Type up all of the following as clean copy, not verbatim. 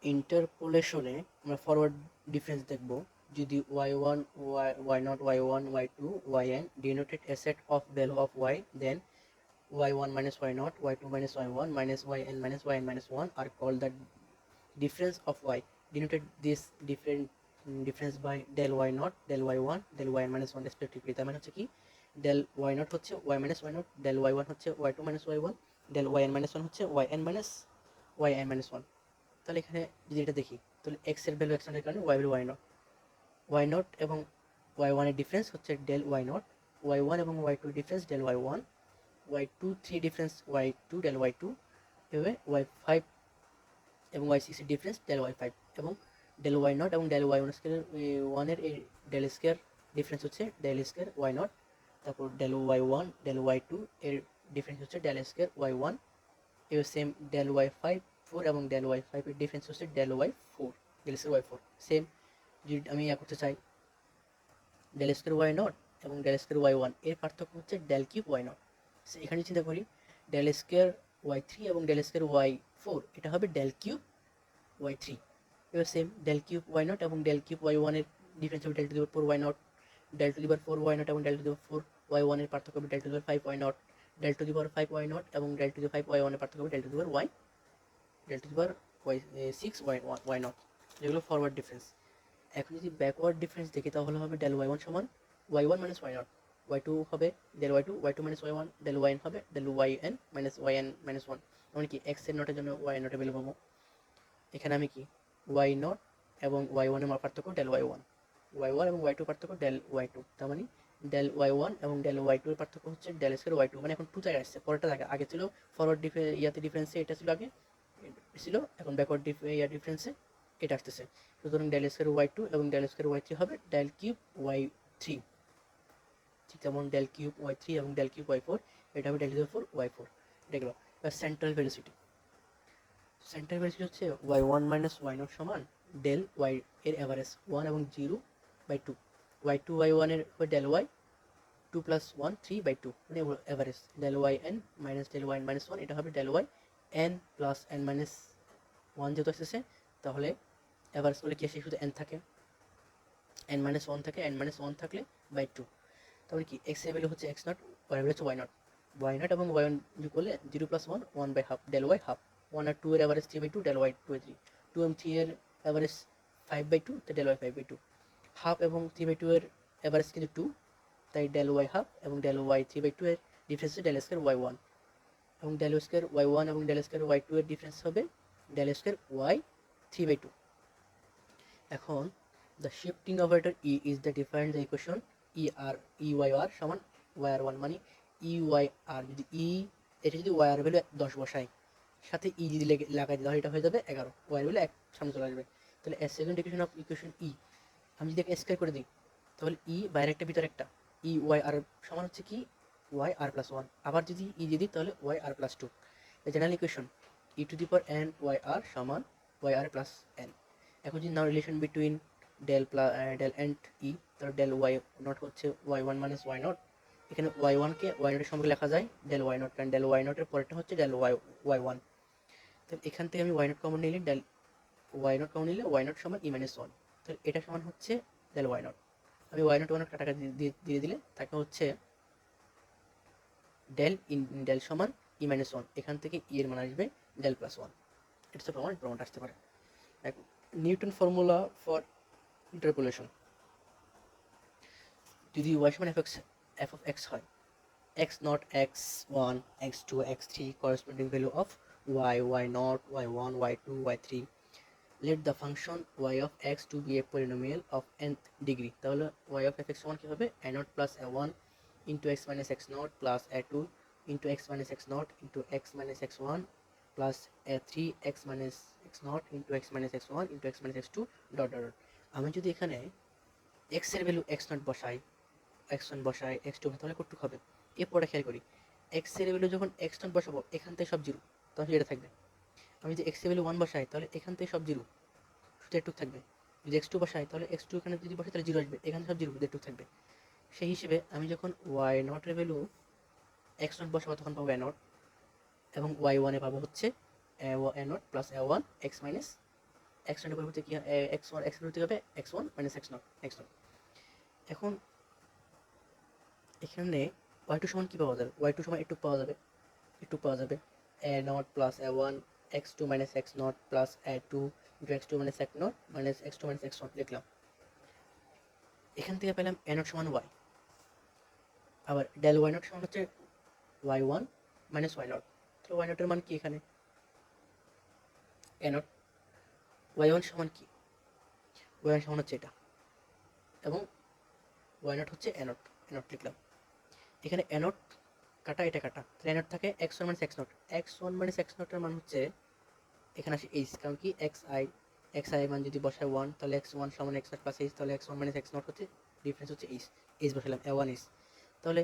ইন্টারপোলেশনে আমরা forward difference দেখব। যদি y1 y0 y1 y2 yn denoted a set of value of y, then y1 minus y0 y2 minus y1 minus yn minus yn minus 1 are called the difference of y, denoted this difference by del y0 del y1 del yn minus 1 respectively। তার মানে হচ্ছে কি, del y0 হচ্ছে y minus y0, del y1 হচ্ছে y2 minus y1, del yn minus 1 হচ্ছে yn minus yn minus 1। তাহলে এখানে যদি এটা দেখি, তাহলে এক্স এর ভ্যালু এক্স এর কারণে ওয়াই ভ্যালু ওয়াই নট এবং ওয়াই ওয়ানের ডিফারেন্স হচ্ছে del why not, Y one এবং Y two difference del Y one, Y two three difference Y two del Y two, এভাবে ওয়াই ফাইভ এবং Y সিক্সের difference del Y five, এবং del why not এবং del Y ওয়ানের এই del square difference হচ্ছে del square Y nought. তারপর del Y one del Y two এর ডিফারেন্স হচ্ছে ডেল স্কোয়ার ওয়াই ওয়ান। এবার same del Y five four এবং ডেল ওয়াই ফাইভের ডিফারেন্স হচ্ছে del Y four, del square Y four. Same যদি আমি ইয়া করতে চাই, ডেল স্কোয়ার ওয়াই নট এবং ডেল স্কোয়ার ওয়াই ওয়ান এর পার্থক্য হচ্ছে ডেল কিউব ওয়াই নট। এখানে চিন্তা করি ডেল স্কোয়ার ওয়াই থ্রি এবং ডেল স্কোয়ার ওয়াই ফোর, এটা হবে ডেল কিউব ওয়াই থ্রি। এবার same del cube y not এবং ডেল কিউব ওয়াই ওয়ানের ডিফারেন্স হবে del to the power four y naught, del to the power four y not এবং del to the power four y ওয়ানের পার্থক্য হবে del to the power five y naught, del to the power five y not এবং del to the five y ওয়ানের পার্থক্য হবে del to the power y del to the power y six y naught, যেগুলো forward difference. এখন যদি backward difference দেখি তাহলে হবে ডেল ওয়াই ওয়ান সমান y one minus y not, y two হবে del Y two minus y one, del Y n হবে del Y N minus y N minus one. এমনকি x এর নটের জন্য ওয়াই নটের ভ্যালু পাবো। এখানে আমি কি ওয়াই নট এবং ওয়াই ওয়ানের পার্থক্য del Y one, Y one এবং ওয়াই টু পার্থক্য ডেল ওয়াই টু। তার মানে ডেল ওয়াই ওয়ান এবং ডেল ওয়াই টু এর পার্থক্য হচ্ছে ডেল স্কোয়ার ওয়াই টু। মানে এখন টু জায়গায় আসছে, পরেরটা থাকে, আগে ছিল ফরওয়ার্ড ইয়াতে ডিফারেন্সে এটা ছিল আগে ছিল, এখন ব্যাকওয়ার্ড ডিফারেন্সে এটা আসতেছে। সুতরাং ডেল স্কোয়ার ওয়াই টু এবং ডেল স্কোয়ার ওয়াই থ্রি হবে ডেল কিউব ওয়াই থ্রি, ঠিক যেমন ডেল কিউব ওয়াই থ্রি এবং ডেল কিউব ওয়াই ফোর, এটা হবে del cube four y four. এটা গেল। সেন্ট্রাল ভেলোসিটি, সেন্টার ভেলোসিটি হচ্ছে y one minus y naught সমান ডেল ওয়াই এর অ্যাভারেজ ওয়ান এবং zero by two, y two y ওয়ানের del Y two plus one three by two, মানে average del Y N minus del Y minus one, এটা হবে del Y N plus N minus one. যেহেতু আসতেছে তাহলে average করলে কি আসে, শুধু এন থাকে, এন মাইনাস ওয়ান থাকে, এন মাইনাস ওয়ান থাকলে বাই টু। তাহলে কি এক্স এর ভ্যালু হচ্ছে এক্স নট, ওয়াই ভ্যালু হচ্ছে ওয়াই নট এবং ওয়াই ওয়ান যোগ করলে zero plus one one by half del y half, one আর টু এর average three by two del Y two by three, two এবং three এর average five by two, তাই del Y five by two. Half এবং three by two এর average কিন্তু two, তাই del y half, এবং del y three by two এর difference হচ্ছে ডেল স্কোয়ার ওয়াই ওয়ান, এবং ডেল স্কোয়ার ওয়াই ওয়ান এবং ডেল স্কোয়ার ওয়াই টু এর ডিফারেন্স হবে del square y three by two. এখন the shifting operator E is the different the equation E y r সমান y আর one, মানে ই y আর যদি এটা যদি ওয়াই আর value 10 বসাই, সাথে ই যদি লাগাই দিই তাহলে এটা হয়ে যাবে 11, ওয়াই ভ্যালু এক সামনে চলে আসবে। তাহলে সেকেন্ড ইকুয়েশন অফ ইকুয়েশন ই আমি যদি স্কোয়ার করে দিই তাহলে ই বাইরে একটা ভিতরে একটা, ই ওয়াই আর সমান হচ্ছে কি ওয়াই আর প্লাস ওয়ান, আবার যদি ই দিয়ে দিই তাহলে y r plus two. General equation E to the power N y r সমান ওয়াই আর প্লাস এন। এখন যদি now relation between del and E, তাহলে ডেল ওয়াই নট হচ্ছে y one minus y naught, এখানে y ওয়ানকে y নটের সঙ্গে লেখা যায় ডেল ওয়াই নট, কারণ ডেল ওয়াই নটের পরেরটা হচ্ছে ডেল ওয়াই ওয়ান। তাহলে এখান থেকে আমি ওয়াই নট কমন নিলে ডেল ওয়াই নট কমন নিলে ওয়াই নট সমান ই মাইনাস ওয়ান, তাহলে এটা সমান হচ্ছে ডেল ওয়াই নট। আমি ওয়াই নট টাকা দিয়ে দিলে তাকে হচ্ছে ডেল সমান ই মাইনাস ওয়ান, এখান থেকে ই এর মান আসবে ডেল প্লাস ওয়ান। এটা হচ্ছে প্রমাণটা আসতে পারে। নিউটন ফর্মুলা ফর ইন্টারপোলেশন, যদি ওয়াই সমান এফ অফ এক্স হয়, X naught x one x two X three corresponding value of Y not Y one Y two Y three, let the function y of x to be a polynomial of nth degree, তাহলে y of fx সমান কি হবে a naught plus a1 into x minus x naught plus a2 into x minus x naught into x minus x1 plus a3 x minus x naught into x minus x1 into x minus x2 dot dot dot। আমি যদি এখানে x এর value x naught বসাই, x1 বসাই x2 তাহলে কতটুকু হবে, এরপরে খেয়াল করি x এর ভ্যালু যখন x naught বসাবো এখান থেকে সব জিরো, তাহলে এটা থাকবে। আমি যদি x এর ভ্যালু 1 বসাই তাহলে এখান থেকে সব জিরো, শুধু একটু থাকবে। যদি x2 বসাই তাহলে x2 এখানে যদি বসাই তাহলে জিরো আসবে, এখানে সব জিরো, একটু থাকবে। সেই হিসেবে আমি যখন ওয়াই নটের ভ্যালু এক্স নট বসাবো তখন পাবো এ নট, এবং ওয়াই ওয়ানে পাবো হচ্ছে a naught plus a one x minus x নটের পরিবর্তে কি এক্স ওয়ান, এক্স পরিবর্তে হবে x one minus x naught, x naught. এখন এখানে ওয়াই টু সমান কী পাওয়া যাবে? ওয়াই টু সমান একটু পাওয়া যাবে, একটু পাওয়া যাবে a naught plus a one x two minus x naught plus a two into x two minus x naught minus x two minus x naught লিখলাম। এখান থেকে পেলাম এ নট সমান ওয়াই। আবার ডেল ওয়াই নট সমান হচ্ছে y one minus y naught. তাহলে y নটের মান কি এখানে? এ নট। ওয়াই ওয়ান সমান কি? ওয়াই ওয়ান সমান হচ্ছে এটা, এবং ওয়াই নট হচ্ছে এ নট, এ নট লিখলাম। এখানে এ নট কাটা, এটা কাটা, তাহলে এ নট থাকে x one minus x naught. X one minus x নটের মান হচ্ছে এখানে আসে এইচ, কারণ কি এক্স আই মান যদি বসায় ওয়ান, তাহলে এক্স ওয়ান সমান এক্স নট প্লাস এইচ, তাহলে x one minus x not হচ্ছে ডিফারেন্স হচ্ছে এইচ। এইচ বসালাম, এ ওয়ান এইচ। তাহলে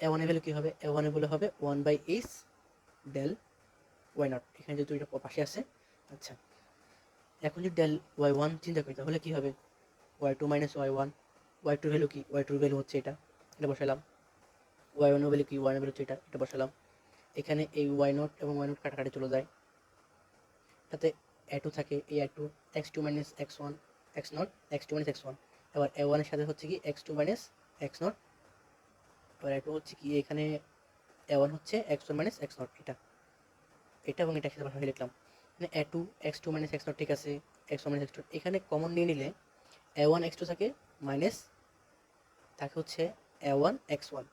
এ ওয়ানের ভ্যালু কী হবে? এ ওয়ানের ভ্যালু হবে one by H del Y naught. এখানে যেহেতু এটা পাশে আছে। আচ্ছা, এখন যদি ডেল ওয়াই ওয়ান চিন্তা করি তাহলে কী হবে? Y two minus y one. Y টুর ভ্যালু কি? ওয়াই টুর ভ্যালু হচ্ছে এটা, এটা বসালাম। ওয়াই ওয়ানের ভ্যালু কি? ওয়াই এর ভ্যালু হচ্ছে এটা, এটা বসালাম। এখানে এই ওয়াই নট এবং ওয়াই নট কাটাকাটি চলে যায়, তাতে এ টু থাকে, এই a two x two minus x one x naught x two minus x one. এবার এ ওয়ানের সাথে হচ্ছে কি x two minus x naught. এবার এ টু হচ্ছে কি এখানে এ ওয়ান হচ্ছে x one minus x naught, এটা এটা এবং এটা একসাথে ভাষায় লিখলাম। মানে a two x two minus x not, ঠিক আছে, x one minus x not. এখানে কমন নিয়ে নিলে এ ওয়ান এক্স টু থাকে মাইনাস থাকে হচ্ছে এ ওয়ান এক্স ওয়ান।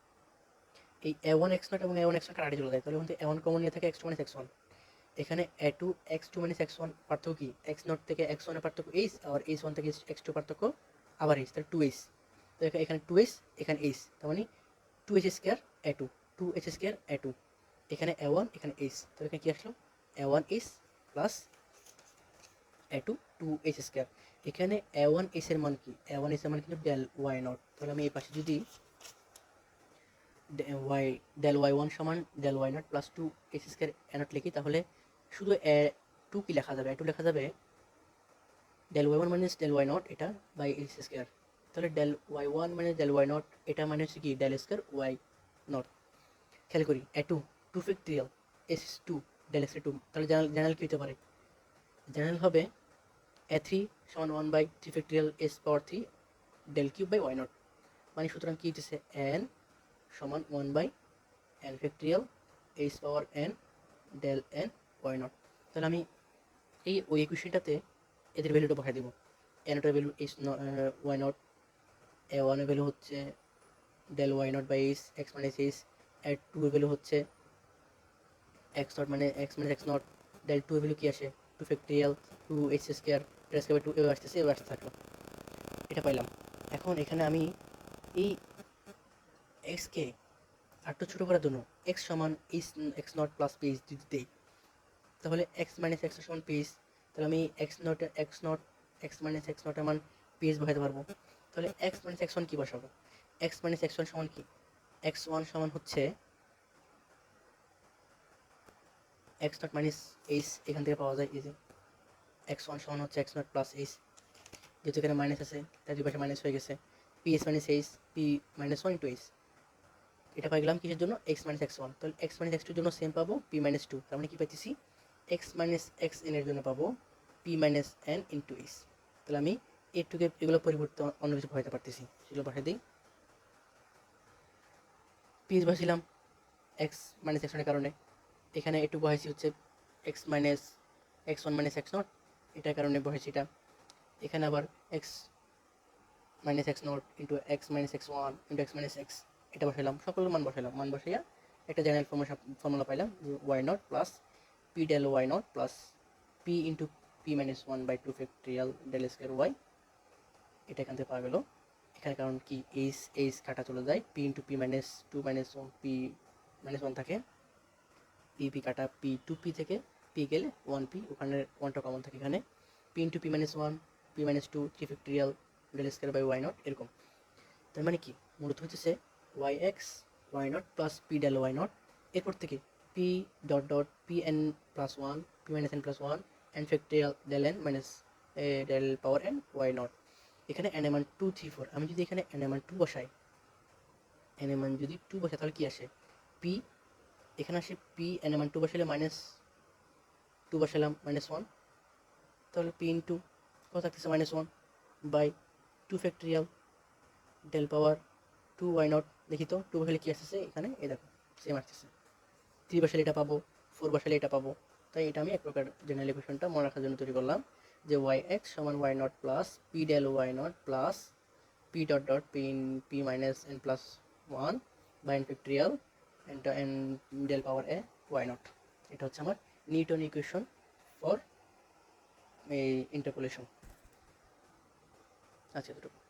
এই এ ওয়ান এক্স নট এবং এ ওয়ান এক্স নট কাটাকাটি চলে যায়, তাহলে কিন্তু এ ওয়ান কমন নিয়ে থাকে x two minus x one. এখানে a two x two minus x one পার্থক্য কি? এক্স নট থেকে এক্স ওয়ানের পার্থক্য এইচ, আর এইচ ওয়ান থেকে এক্স টু পার্থক্য আবার এইচ, তাহলে টু এইচ। তো এখানে টু এইচ, এখানে এইচ, তার মানে টু এইচ স্কোয়ার এ টু, টু এইচ স্কোয়ার এ টু। এখানে এ ওয়ান, এখানে এইচ, তো এখানে কী আসলো? এ one H plus a two, two H square. এখানে এ ওয়ান এইচ এর মান কি? এ ওয়ান এইচ এর মান কিন্তু ডেল ওয়াই নট। তাহলে আমি এই পাশে যদি ওয়াই ডেল ওয়াই ওয়ান সমান del Y naught plus two H square A naught লিখি, তাহলে শুধু এ টু কি লেখা যাবে? এ টু লেখা যাবে del Y one minus del Y naught এটা বাই এইচ স্কোয়ার। তাহলে del Y one minus del Y naught এটা মানে হচ্ছে কি ডেল স্কোয়ার ওয়াই নট। খেয়াল করি a two, two factorial s two del square two, তাহলে জেনারেল কী হতে পারে? জেনারেল হবে এ থ্রি সমান one by three factorial s power three del cube by Y naught. মানে সুতরাং কী হচ্ছে এন সমান one by N factorial h power n del n Y naught. তাহলে আমি এই ওই ইকুয়েশনটাতে এদের ভ্যালুটা বসাই দেবো। এ নটের value h y naught, a ওয়ানের ভ্যালু হচ্ছে del Y naught by H X minus H, A two এর ভ্যালু হচ্ছে এক্স নট মানে X minus x naught, del two এর ভ্যালু কী আসে? Two factorial two H square, এটা square two এবার আসতেছে, এবার আসতে থাকলো, এটা পাইলাম। এখন এখানে আমি এই এক্সকে আরটু ছোটো করার জন্য এক্স সমান h x naught plus page যদি দিই, তাহলে এক্স মাইনাস এক্স সমান পেজ, তাহলে আমি x naught x minus x নটের মান পেজ বসাতে পারবো। তাহলে এক্স মাইনাস এক্স ওয়ান কী বসাবো? এক্স মাইনাস এক্স ওয়ান সমান কি? এক্স ওয়ান সমান হচ্ছে এক্স নট মাইনাস এইচ, এখান থেকে পাওয়া যায় এই যে এক্স ওয়ান সমান হচ্ছে এক্স নট প্লাস এইচ, যেহেতু এখানে মাইনাস আছে তাই দুই পাশে মাইনাস হয়ে গেছে, P S minus H P minus one into H. এটা পাই গেলাম কিসের জন্য? X minus x one. তাহলে এক্স মাইনাস এক্স টুর জন্য সেম পাবো পি মাইনাস টু, তার মানে কী পাইতেছি? এক্স মাইনাস এক্স এন এর জন্য পাবো P minus N into H. তাহলে আমি এটুকে এগুলো পরিবর্তে অন্য কিছু বসাতে পারতেছি, সেগুলো বসাই দিই। পিএস বসাইলাম এক্স মাইনাস এক্স ওয়ানের কারণে, এখানে একটু বসাইছি হচ্ছে X minus x one minus x naught, এটার কারণে বসাইছি এটা। এখানে আবার X minus x naught into X minus x one into X minus X, এটা বসাইলাম, সকল মান বসাইলাম, মান বসাইয়া একটা জেনারেল ফর্মুলা পাইলাম Y naught plus P del Y naught plus P into P minus one by two factorial del square Y. এটা এখান থেকে পাওয়া গেলো। এখানে কারণ কি এইচ এইচ কাটা চলে যায়, P into P minus two minus one P minus one থাকে, পি পি কাটা পি টু পি থেকে পি গেলে ওয়ান পি, ওখানে ওয়ানটা কমন থাকে এখানে, P into P minus one P minus two three factorial del square by Y naught এরকম। তার মানে কি মূলত হচ্ছে Y X Y naught plus P del Y naught, এরপর থেকে P dot dot P N plus one P minus N plus one N factorial del N minus del power N Y naught. এখানে N এমান two three four, আমি যদি এখানে N এমান two বসাই, N এমান যদি টু বসাই তাহলে কি আসে? পি এখানে আসে পি এন এমান টু বসালে মাইনাস টু বসালাম মাইনাস ওয়ান, তাহলে পি ইন্টু কত থাকতেছে -1 by 2 factorial del power 2 Y naught. দেখি তো 2 বসালে কী আসতেছে এখানে, এই দেখো সেম আসতেছে। 3 বসালে এটা পাবো, 4 বসালে এটা পাবো। তাই এটা আমি এক প্রকার জেনারেল ইকুয়েশনটা মনে রাখার জন্য তৈরি করলাম যে ওয়াই এক্স সমান Y naught plus P del Y naught plus P dot dot P minus N plus 1 by N factorial N del power এ ওয়াই নট। এটা হচ্ছে আমার নিউটন ইকুয়েশন ফর এই ইন্টারপোলেশন। আচ্ছা এতটুকু।